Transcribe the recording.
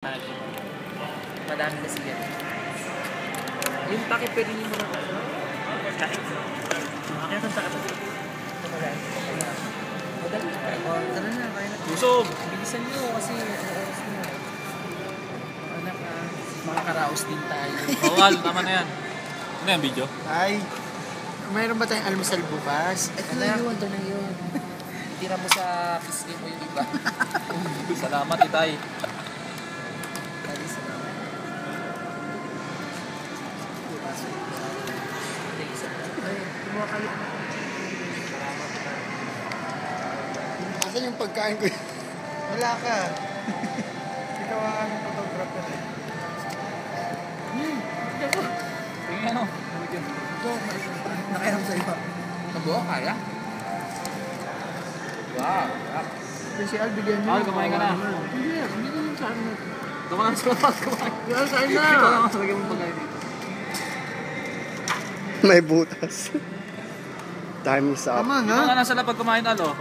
Madami na siya. Yung takip pwede niyo muna tayo. Takip. Kaya kang takip. Madali. Tara na, kaya na. Busog! Bilisan nyo kasi oras na. Anak, mga karaos din tayo. Bawal, tama na yan. Ano yan, video? Ay, mayroon ba tayong almusal bukas? Ito na yun. Tira mo sa pisngi mo yung iba. Salamat, Itay. Asan yung pagkain ko? Wala ka. Ikaw ang aming photographer eh. Tingin ano? Nakairam sa iyo. Nabuo, kaya? Wow. Si Al, bigyan niyo. Al, kumain ka na. Hindi naman sa akin. Kumain sa lapat, kumain. Wala sa akin na. Ito lang ang salagay mong pagkain dito. May butas. Time's up. Tama Ito nga. nga nasa lapag kumain, Al, oh.